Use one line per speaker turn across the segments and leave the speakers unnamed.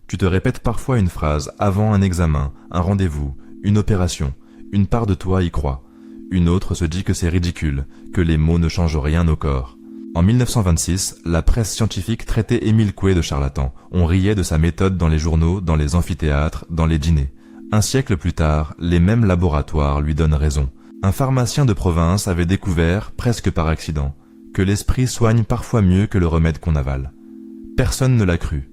Tu te répètes parfois une phrase avant un examen, un rendez-vous, une opération. Une part de toi y croit. Une autre se dit que c'est ridicule, que les mots ne changent rien au corps. En 1926, la presse scientifique traitait Émile Coué de charlatan. On riait de sa méthode dans les journaux, dans les amphithéâtres, dans les dîners. Un siècle plus tard, les mêmes laboratoires lui donnent raison. Un pharmacien de province avait découvert, presque par accident, que l'esprit soigne parfois mieux que le remède qu'on avale. Personne ne l'a cru.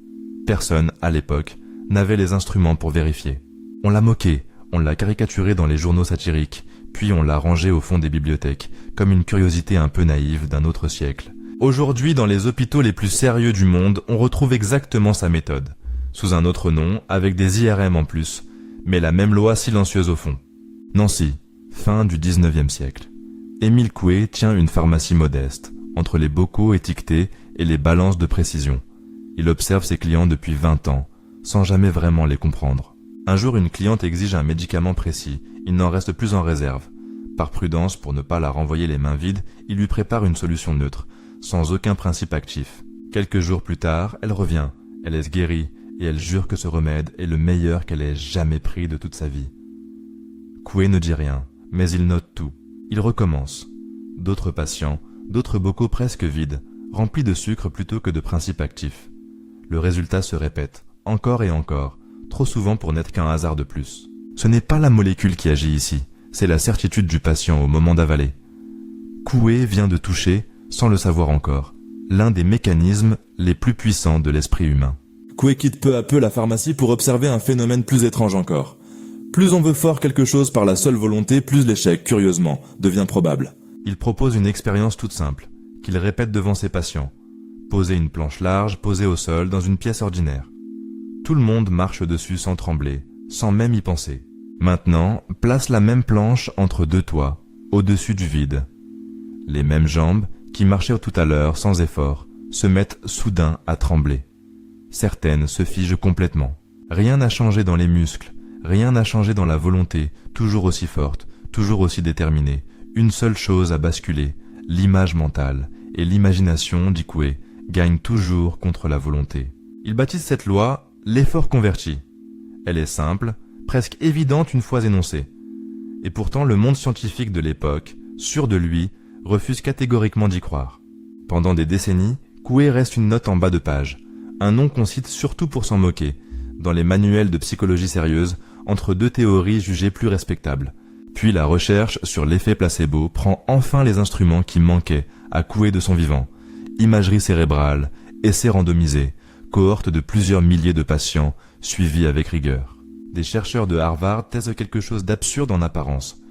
Personne, à l'époque, n'avait les instruments pour vérifier. On l'a moqué, on l'a caricaturé dans les journaux satiriques, puis on l'a rangé au fond des bibliothèques, comme une curiosité un peu naïve d'un autre siècle. Aujourd'hui, dans les hôpitaux les plus sérieux du monde, on retrouve exactement sa méthode, sous un autre nom, avec des IRM en plus, mais la même loi silencieuse au fond. Nancy, fin du 19e siècle. Émile Coué tient une pharmacie modeste, entre les bocaux étiquetés et les balances de précision. Il observe ses clients depuis 20 ans, sans jamais vraiment les comprendre. Un jour, une cliente exige un médicament précis, il n'en reste plus en réserve. Par prudence, pour ne pas la renvoyer les mains vides, il lui prépare une solution neutre, sans aucun principe actif. Quelques jours plus tard, elle revient, elle est guérie, et elle jure que ce remède est le meilleur qu'elle ait jamais pris de toute sa vie. Coué ne dit rien, mais il note tout. Il recommence. D'autres patients, d'autres bocaux presque vides, remplis de sucre plutôt que de principes actifs. Le résultat se répète, encore et encore, trop souvent pour n'être qu'un hasard de plus. Ce n'est pas la molécule qui agit ici, c'est la certitude du patient au moment d'avaler. Coué vient de toucher, sans le savoir encore, l'un des mécanismes les plus puissants de l'esprit humain.
Coué quitte peu à peu la pharmacie pour observer un phénomène plus étrange encore. Plus on veut fort quelque chose par la seule volonté, plus l'échec, curieusement, devient probable.
Il propose une expérience toute simple, qu'il répète devant ses patients. Poser une planche large, posée au sol, dans une pièce ordinaire. Tout le monde marche dessus sans trembler, sans même y penser. Maintenant, place la même planche entre deux toits, au-dessus du vide. Les mêmes jambes, qui marchaient tout à l'heure sans effort, se mettent soudain à trembler. Certaines se figent complètement. Rien n'a changé dans les muscles, rien n'a changé dans la volonté, toujours aussi forte, toujours aussi déterminée. Une seule chose a basculé, l'image mentale, et l'imagination, dit Coué, gagne toujours contre la volonté. Il baptise cette loi l'effort converti. Elle est simple, presque évidente une fois énoncée. Et pourtant le monde scientifique de l'époque, sûr de lui, refuse catégoriquement d'y croire. Pendant des décennies, Coué reste une note en bas de page, un nom qu'on cite surtout pour s'en moquer, dans les manuels de psychologie sérieuse, entre deux théories jugées plus respectables. Puis la recherche sur l'effet placebo prend enfin les instruments qui manquaient à Coué de son vivant. Imagerie cérébrale, essais randomisés, cohorte de plusieurs milliers de patients suivis avec rigueur. Des chercheurs de Harvard testent quelque chose d'absurde en apparence.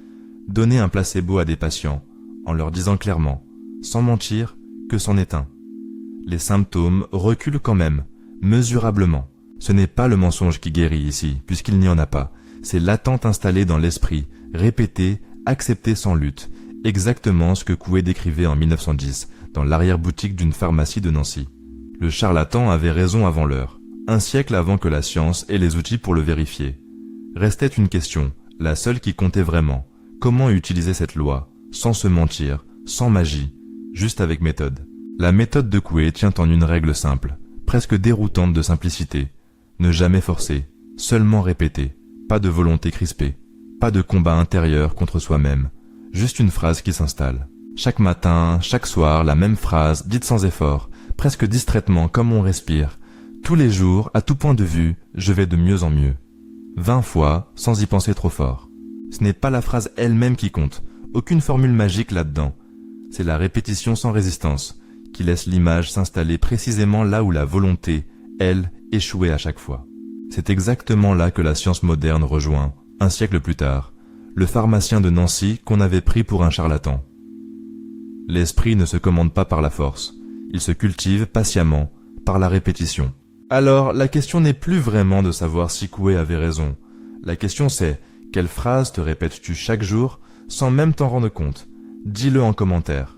Donner un placebo à des patients, en leur disant clairement, sans mentir, que c'en est un. Les symptômes reculent quand même, mesurablement. Ce n'est pas le mensonge qui guérit ici, puisqu'il n'y en a pas. C'est l'attente installée dans l'esprit, répétée, acceptée sans lutte. Exactement ce que Coué décrivait en 1910, dans l'arrière-boutique d'une pharmacie de Nancy. Le charlatan avait raison avant l'heure, un siècle avant que la science ait les outils pour le vérifier. Restait une question, la seule qui comptait vraiment. Comment utiliser cette loi, sans se mentir, sans magie, juste avec méthode. La méthode de Coué tient en une règle simple, presque déroutante de simplicité. Ne jamais forcer, seulement répéter, pas de volonté crispée, pas de combat intérieur contre soi-même, juste une phrase qui s'installe. Chaque matin, chaque soir, la même phrase, dite sans effort, presque distraitement comme on respire. Tous les jours, à tout point de vue, je vais de mieux en mieux. 20 fois, sans y penser trop fort. Ce n'est pas la phrase elle-même qui compte, aucune formule magique là-dedans. C'est la répétition sans résistance, qui laisse l'image s'installer précisément là où la volonté, elle, échouait à chaque fois. C'est exactement là que la science moderne rejoint, un siècle plus tard, le pharmacien de Nancy qu'on avait pris pour un charlatan. L'esprit ne se commande pas par la force, il se cultive patiemment, par la répétition. Alors, la question n'est plus vraiment de savoir si Coué avait raison. La question c'est, quelle phrase te répètes-tu chaque jour, sans même t'en rendre compte? Dis-le en commentaire.